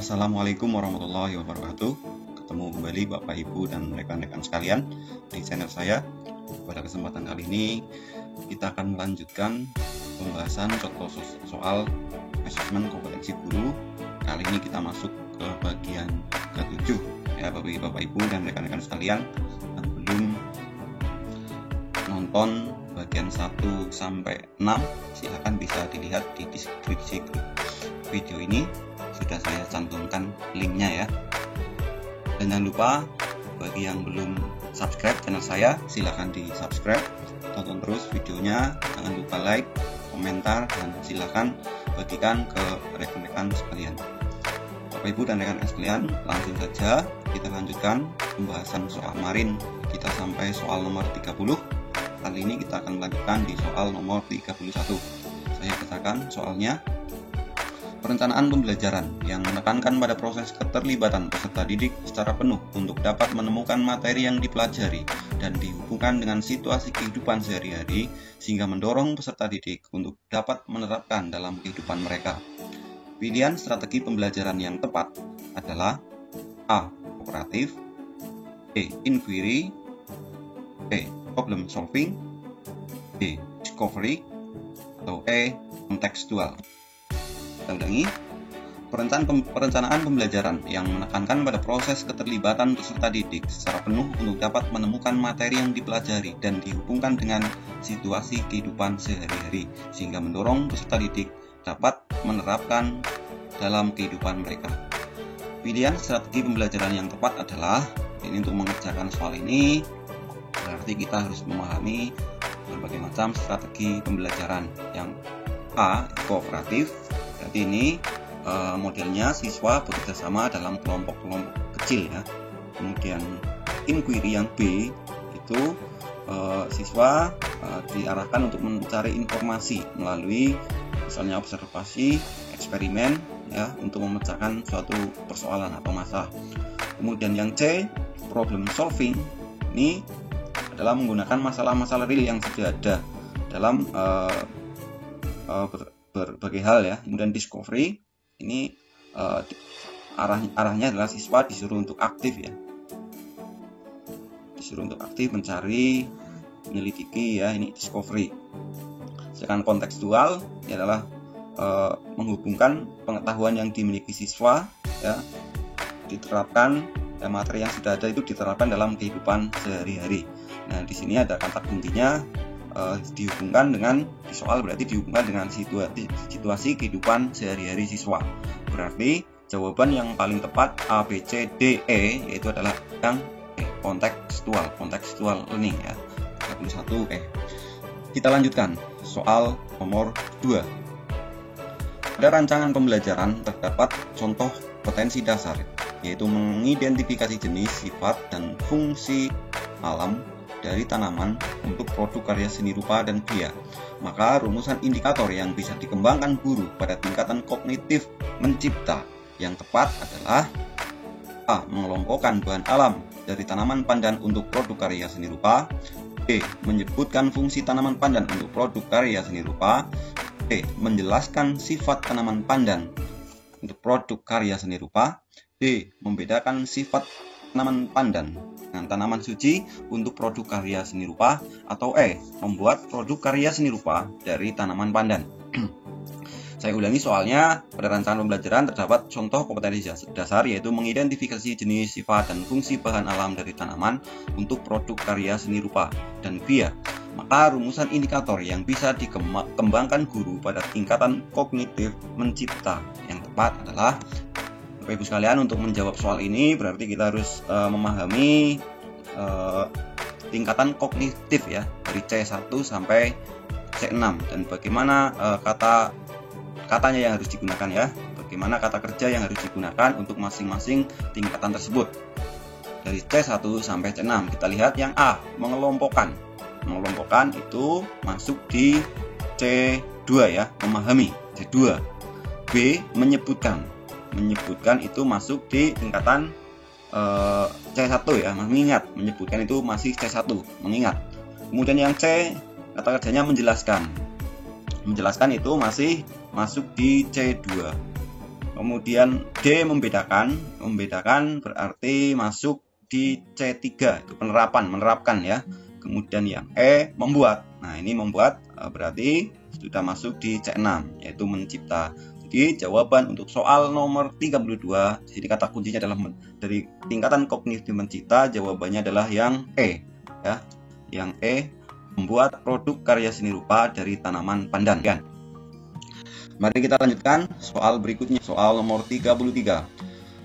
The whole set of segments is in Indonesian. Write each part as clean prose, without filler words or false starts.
Assalamualaikum warahmatullahi wabarakatuh. Ketemu kembali Bapak Ibu dan rekan-rekan sekalian di channel saya. Pada kesempatan kali ini kita akan melanjutkan pembahasan contoh soal asesmen kompetensi guru. Kali ini kita masuk ke bagian ke-7 ya, bagi Bapak Ibu dan rekan-rekan sekalian yang belum nonton bagian 1 sampai 6, silahkan bisa dilihat di deskripsi video ini. Sudah saya cantumkan linknya ya. Dan jangan lupa bagi yang belum subscribe channel saya, silahkan di subscribe, tonton terus videonya, jangan lupa like, komentar, dan silahkan bagikan ke rekan-rekan sekalian. Bapak Ibu dan rekan-rekan sekalian, langsung saja kita lanjutkan pembahasan soal kemarin. Kita sampai soal nomor 30. Kali ini kita akan melanjutkan di soal nomor 31. Saya katakan soalnya, perencanaan pembelajaran yang menekankan pada proses keterlibatan peserta didik secara penuh untuk dapat menemukan materi yang dipelajari dan dihubungkan dengan situasi kehidupan sehari-hari sehingga mendorong peserta didik untuk dapat menerapkan dalam kehidupan mereka. Pilihan strategi pembelajaran yang tepat adalah A. Kooperatif, B. Inquiry, B. Problem solving, B. Discovery, atau E. Kontekstual. Kita ulangi, perencanaan pembelajaran yang menekankan pada proses keterlibatan peserta didik secara penuh untuk dapat menemukan materi yang dipelajari dan dihubungkan dengan situasi kehidupan sehari-hari sehingga mendorong peserta didik dapat menerapkan dalam kehidupan mereka. Pilihan strategi pembelajaran yang tepat adalah, ini untuk mengerjakan soal ini berarti kita harus memahami berbagai macam strategi pembelajaran. Yang A. Kooperatif. Berarti ini modelnya siswa bekerja sama dalam kelompok-kelompok kecil ya. Kemudian inquiry yang B itu siswa diarahkan untuk mencari informasi melalui misalnya observasi, eksperimen ya, untuk memecahkan suatu persoalan atau masalah. Kemudian yang C, problem solving, ini adalah menggunakan masalah-masalah real yang sudah ada dalam berbagai hal ya. Kemudian discovery ini arahnya adalah siswa disuruh untuk aktif ya, disuruh untuk aktif mencari, menyelidiki ya, ini discovery. Sedangkan kontekstual ini adalah menghubungkan pengetahuan yang dimiliki siswa ya, diterapkan dan materi yang sudah ada itu diterapkan dalam kehidupan sehari-hari. Nah di sini ada kata kuncinya dihubungkan dengan, di soal berarti dihubungkan dengan situasi kehidupan sehari-hari siswa. Berarti jawaban yang paling tepat A, B, C, D, E yaitu adalah yang kontekstual learning ya. 31 Kita lanjutkan soal nomor 2. Pada rancangan pembelajaran terdapat contoh potensi dasar, yaitu mengidentifikasi jenis, sifat, dan fungsi alam dari tanaman untuk produk karya seni rupa dan kria. Maka rumusan indikator yang bisa dikembangkan guru pada tingkatan kognitif mencipta yang tepat adalah A. Mengelompokkan bahan alam dari tanaman pandan untuk produk karya seni rupa, B. Menyebutkan fungsi tanaman pandan untuk produk karya seni rupa, C. Menjelaskan sifat tanaman pandan untuk produk karya seni rupa, D. Membedakan sifat tanaman pandan dengan tanaman suci untuk produk karya seni rupa, atau E. Membuat produk karya seni rupa dari tanaman pandan. Saya ulangi soalnya, pada rancangan pembelajaran terdapat contoh kompetensi dasar, yaitu mengidentifikasi jenis, sifat, dan fungsi bahan alam dari tanaman untuk produk karya seni rupa, dan B. Maka rumusan indikator yang bisa dikembangkan guru pada tingkatan kognitif mencipta yang tepat adalah, Bapak Ibu sekalian, untuk menjawab soal ini berarti kita harus memahami tingkatan kognitif ya, dari C1 sampai C6, dan bagaimana katanya yang harus digunakan ya, bagaimana kata kerja yang harus digunakan untuk masing-masing tingkatan tersebut. Dari C1 sampai C6 kita lihat yang A, mengelompokkan itu masuk di C2 ya, memahami C2. B, menyebutkan itu masuk di tingkatan C1 ya, mengingat, menyebutkan itu masih C1, mengingat. Kemudian yang C, kata kerjanya menjelaskan itu masih masuk di C2. Kemudian D membedakan berarti masuk di C3, itu menerapkan ya. Kemudian yang E membuat. Nah, ini membuat berarti sudah masuk di C6, yaitu mencipta. Jadi jawaban untuk soal nomor 32, di sini kata kuncinya adalah dari tingkatan kognitif mencipta, jawabannya adalah yang E ya. Yang E, membuat produk karya seni rupa dari tanaman pandan. Mari kita lanjutkan soal berikutnya, soal nomor 33.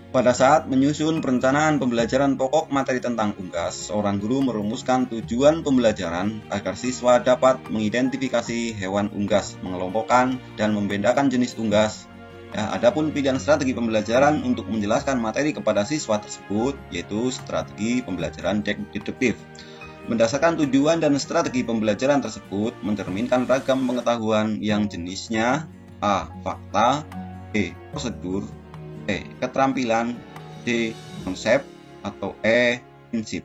Pada saat menyusun perencanaan pembelajaran pokok materi tentang unggas, seorang guru merumuskan tujuan pembelajaran agar siswa dapat mengidentifikasi hewan unggas, mengelompokkan dan membedakan jenis unggas. Ya, adapun pilihan strategi pembelajaran untuk menjelaskan materi kepada siswa tersebut, yaitu strategi pembelajaran deduktif. Berdasarkan tujuan dan strategi pembelajaran tersebut mencerminkan ragam pengetahuan yang jenisnya A. Fakta, B. Prosedur, C. Keterampilan, D. Konsep, atau E. Prinsip.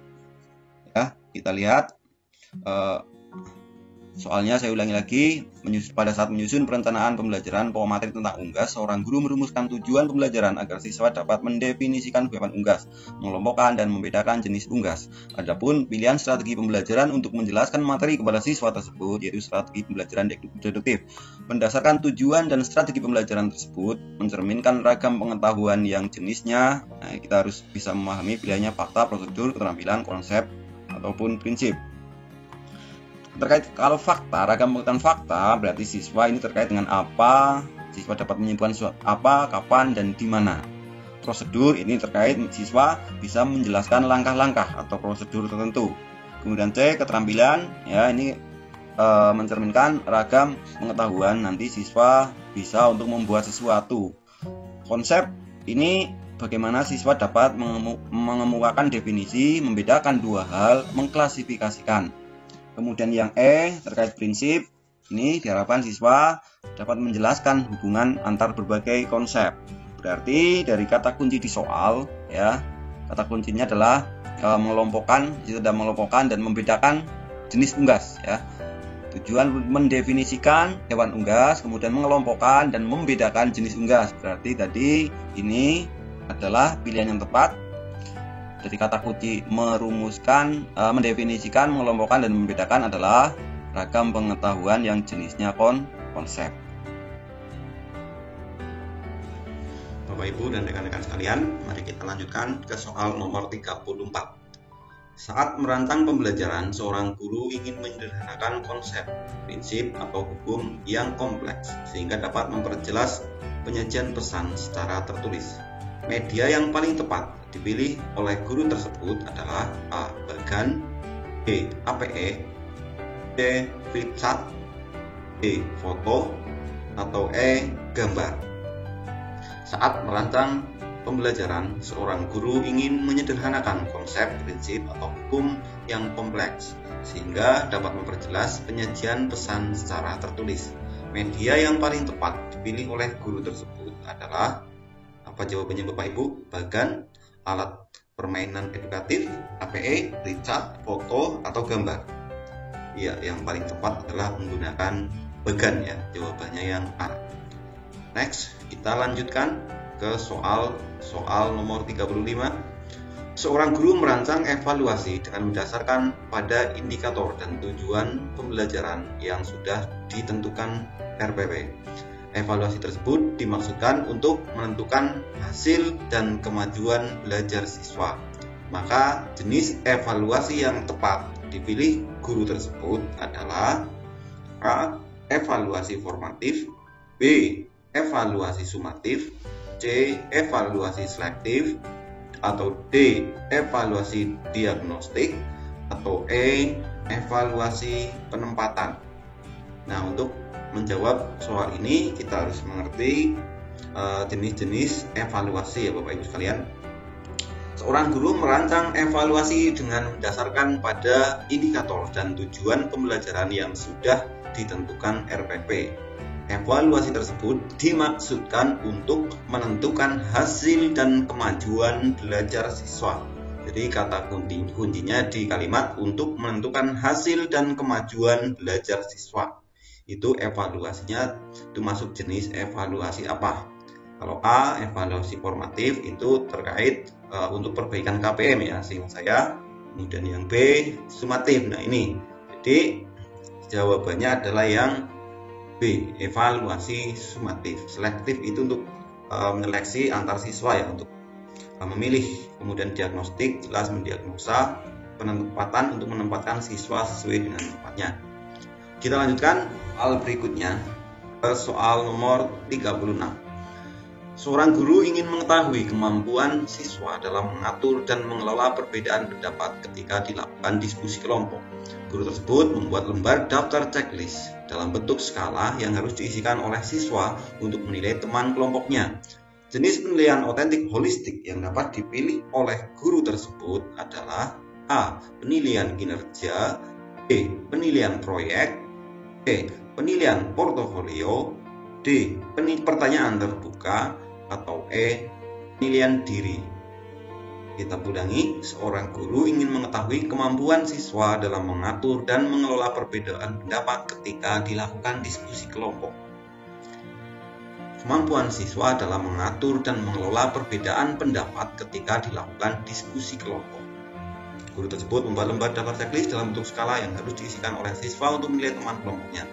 Ya, kita lihat soalnya saya ulangi lagi. Pada saat menyusun perencanaan pembelajaran pokok materi tentang unggas, seorang guru merumuskan tujuan pembelajaran agar siswa dapat mendefinisikan hewan unggas, mengelompokkan dan membedakan jenis unggas. Adapun pilihan strategi pembelajaran untuk menjelaskan materi kepada siswa tersebut, yaitu strategi pembelajaran deduktif. Berdasarkan tujuan dan strategi pembelajaran tersebut mencerminkan ragam pengetahuan yang jenisnya, kita harus bisa memahami pilihannya fakta, prosedur, keterampilan, konsep, ataupun prinsip. Terkait kalau fakta, ragam pengetahuan fakta berarti siswa ini terkait dengan apa, siswa dapat menyimpulkan suatu apa, kapan, dan di mana. Prosedur ini terkait siswa bisa menjelaskan langkah-langkah atau prosedur tertentu. Kemudian C, keterampilan, ya ini mencerminkan ragam pengetahuan, nanti siswa bisa untuk membuat sesuatu. Konsep ini bagaimana siswa dapat mengemukakan definisi, membedakan dua hal, mengklasifikasikan. Kemudian yang E terkait prinsip, ini diharapkan siswa dapat menjelaskan hubungan antar berbagai konsep. Berarti dari kata kunci di soal, ya, kata kuncinya adalah mengelompokkan dan membedakan jenis unggas, ya. Tujuan mendefinisikan hewan unggas, kemudian mengelompokkan dan membedakan jenis unggas. Berarti tadi ini adalah pilihan yang tepat. Jadi kata kunci merumuskan, mendefinisikan, mengelompokkan dan membedakan adalah ragam pengetahuan yang jenisnya konsep. Bapak Ibu dan rekan-rekan sekalian, mari kita lanjutkan ke soal nomor 34. Saat merancang pembelajaran, seorang guru ingin menyederhanakan konsep, prinsip, atau hukum yang kompleks sehingga dapat memperjelas penyajian pesan secara tertulis. Media yang paling tepat dipilih oleh guru tersebut adalah A. Bagan, B. APE, C. flipchart, D. foto, atau E. gambar. Saat merancang pembelajaran, seorang guru ingin menyederhanakan konsep, prinsip, atau hukum yang kompleks sehingga dapat memperjelas penyajian pesan secara tertulis. Media yang paling tepat dipilih oleh guru tersebut adalah, apa jawabannya Bapak Ibu? Bagan, alat permainan edukatif, APE, flipchart, foto, atau gambar. Ya, yang paling tepat adalah menggunakan bagan, ya. Jawabannya yang A. Next, kita lanjutkan ke soal nomor 35. Seorang guru merancang evaluasi dengan mendasarkan pada indikator dan tujuan pembelajaran yang sudah ditentukan RPP. Evaluasi tersebut dimaksudkan untuk menentukan hasil dan kemajuan belajar siswa. Maka jenis evaluasi yang tepat dipilih guru tersebut adalah A. Evaluasi formatif, B. Evaluasi sumatif, C. Evaluasi selektif, atau D. Evaluasi diagnostik, atau E. Evaluasi penempatan. Nah, untuk menjawab soal ini kita harus mengerti jenis-jenis evaluasi, ya Bapak Ibu sekalian. Seorang guru merancang evaluasi dengan mendasarkan pada indikator dan tujuan pembelajaran yang sudah ditentukan RPP. Evaluasi tersebut dimaksudkan untuk menentukan hasil dan kemajuan belajar siswa. Jadi kata kuncinya di kalimat untuk menentukan hasil dan kemajuan belajar siswa. Itu evaluasinya itu masuk jenis evaluasi apa? Kalau A, evaluasi formatif itu terkait untuk perbaikan KPM ya, seingat saya. Kemudian yang B, sumatif. Nah ini, jadi jawabannya adalah yang B, evaluasi sumatif. Selektif itu untuk menyeleksi antar siswa ya, untuk memilih. Kemudian diagnostik, jelas mendiagnosa, penempatan untuk menempatkan siswa sesuai dengan tempatnya. Kita lanjutkan soal berikutnya, soal nomor 36. Seorang guru ingin mengetahui kemampuan siswa dalam mengatur dan mengelola perbedaan pendapat ketika dilakukan diskusi kelompok. Guru tersebut membuat lembar daftar checklist dalam bentuk skala yang harus diisikan oleh siswa untuk menilai teman kelompoknya. Jenis penilaian otentik holistik yang dapat dipilih oleh guru tersebut adalah A. Penilaian kinerja, B. Penilaian proyek, C. Penilaian portofolio, D. Pertanyaan terbuka, atau E. Penilaian diri. Kita ulangi, seorang guru ingin mengetahui kemampuan siswa dalam mengatur dan mengelola perbedaan pendapat ketika dilakukan diskusi kelompok. Kemampuan siswa dalam mengatur dan mengelola perbedaan pendapat ketika dilakukan diskusi kelompok. Guru tersebut membuat lembar daftar checklist dalam bentuk skala yang harus diisikan oleh siswa untuk menilai teman kelompoknya.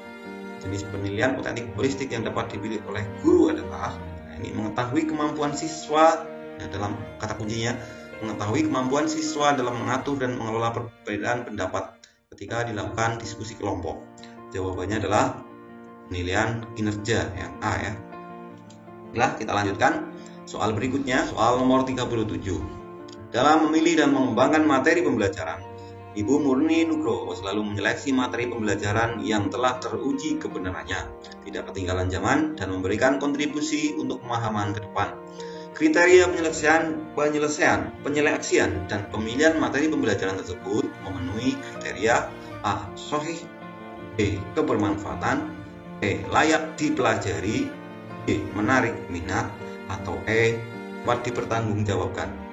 Jenis penilaian otentik holistik yang dapat dipilih oleh guru adalah ini mengetahui kemampuan siswa, dalam kata kuncinya mengetahui kemampuan siswa dalam mengatur dan mengelola perbedaan pendapat ketika dilakukan diskusi kelompok. Jawabannya adalah penilaian kinerja yang A ya. Baiklah, kita lanjutkan soal berikutnya, soal nomor 37. Dalam memilih dan mengembangkan materi pembelajaran, Ibu Murni Nugroho selalu menyeleksi materi pembelajaran yang telah teruji kebenarannya, tidak ketinggalan zaman, dan memberikan kontribusi untuk pemahaman ke depan. Kriteria penyeleksian dan pemilihan materi pembelajaran tersebut memenuhi kriteria A. Sahih, B. Kebermanfaatan, C. Layak dipelajari, D. Menarik minat, atau E. Dapat dipertanggungjawabkan.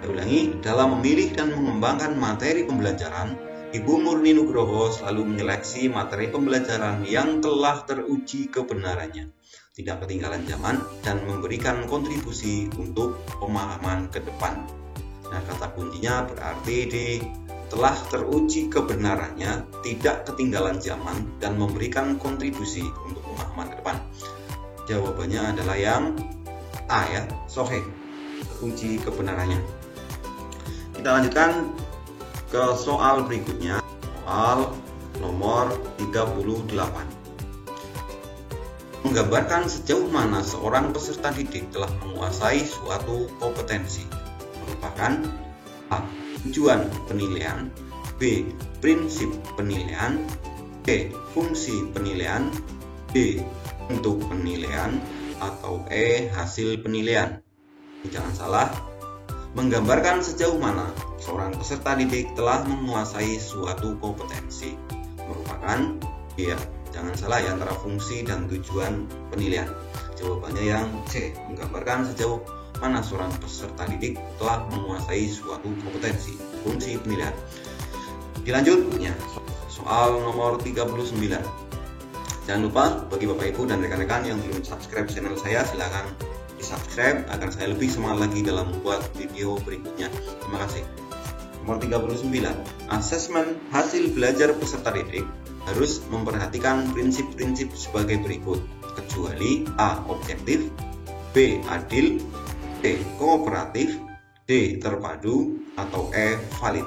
Saya ulangi, dalam memilih dan mengembangkan materi pembelajaran, Ibu Murni Nugroho selalu menyeleksi materi pembelajaran yang telah teruji kebenarannya, tidak ketinggalan zaman, dan memberikan kontribusi untuk pemahaman ke depan. Nah, kata kuncinya berarti di telah teruji kebenarannya, tidak ketinggalan zaman, dan memberikan kontribusi untuk pemahaman ke depan. Jawabannya adalah yang A ya, sahih, teruji kebenarannya. Kita lanjutkan ke soal berikutnya, soal nomor 38. Menggambarkan sejauh mana seorang peserta didik telah menguasai suatu kompetensi. Merupakan A. Tujuan penilaian, B. Prinsip penilaian, C. Fungsi penilaian, D. Bentuk penilaian, atau E. Hasil penilaian. Jangan salah, menggambarkan sejauh mana seorang peserta didik telah menguasai suatu kompetensi. Merupakan, ya, jangan salah ya, antara fungsi dan tujuan penilaian. Jawabannya yang C, menggambarkan sejauh mana seorang peserta didik telah menguasai suatu kompetensi, fungsi penilaian. Dilanjutnya, soal nomor 39. Jangan lupa bagi Bapak Ibu dan rekan-rekan yang belum subscribe channel saya, silakan subscribe agar saya lebih semangat lagi dalam membuat video berikutnya. Terima kasih. Nomor 39. Asesmen hasil belajar peserta didik harus memperhatikan prinsip-prinsip sebagai berikut, kecuali A. Objektif, B. Adil, C. Kooperatif, D. Terpadu, atau E. Valid.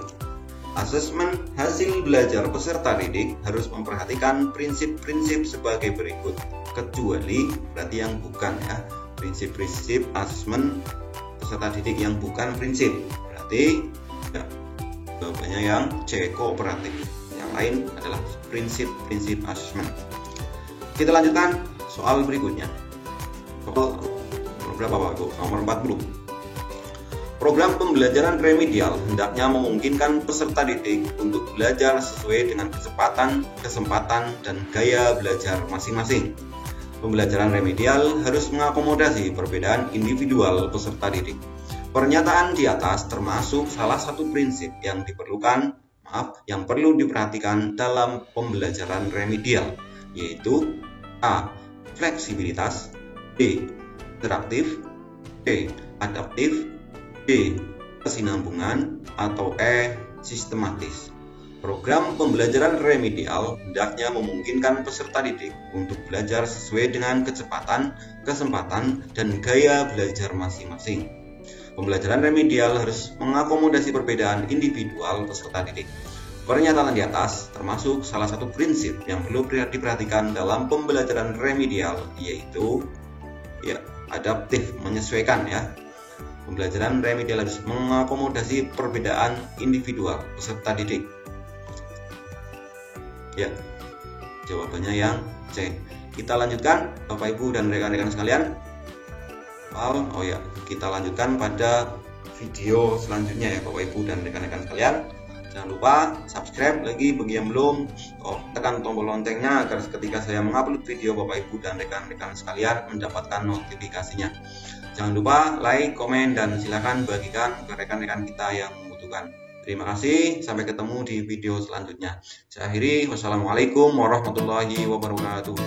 Asesmen hasil belajar peserta didik harus memperhatikan prinsip-prinsip sebagai berikut, kecuali berarti yang bukan ya. Prinsip-prinsip asesmen peserta didik yang bukan prinsip, berarti ya, jawabannya yang C, kooperatif. Yang lain adalah prinsip-prinsip asesmen. Kita lanjutkan soal berikutnya. Soal nomor berapa Pak Ibu? Nomor 40. Program pembelajaran remedial hendaknya memungkinkan peserta didik untuk belajar sesuai dengan kesempatan, dan gaya belajar masing-masing. Pembelajaran remedial harus mengakomodasi perbedaan individual peserta didik. Pernyataan di atas termasuk salah satu prinsip yang perlu diperhatikan dalam pembelajaran remedial, yaitu A. Fleksibilitas, B. interaktif, B. adaptif, D. kesinambungan, atau E. sistematis. Program pembelajaran remedial hendaknya memungkinkan peserta didik untuk belajar sesuai dengan kecepatan, kesempatan, dan gaya belajar masing-masing. Pembelajaran remedial harus mengakomodasi perbedaan individual peserta didik. Pernyataan di atas termasuk salah satu prinsip yang perlu diperhatikan dalam pembelajaran remedial, yaitu adaptif, menyesuaikan ya. Pembelajaran remedial harus mengakomodasi perbedaan individual peserta didik. Ya, jawabannya yang C. Kita lanjutkan, Bapak Ibu dan rekan-rekan sekalian. Kita lanjutkan pada video selanjutnya ya, Bapak Ibu dan rekan-rekan sekalian. Jangan lupa subscribe lagi bagi yang belum, tekan tombol loncengnya agar ketika saya mengupload video Bapak Ibu dan rekan-rekan sekalian mendapatkan notifikasinya. Jangan lupa like, komen, dan silakan bagikan ke rekan-rekan kita yang membutuhkan. Terima kasih, sampai ketemu di video selanjutnya. Saya akhiri, wassalamualaikum warahmatullahi wabarakatuh.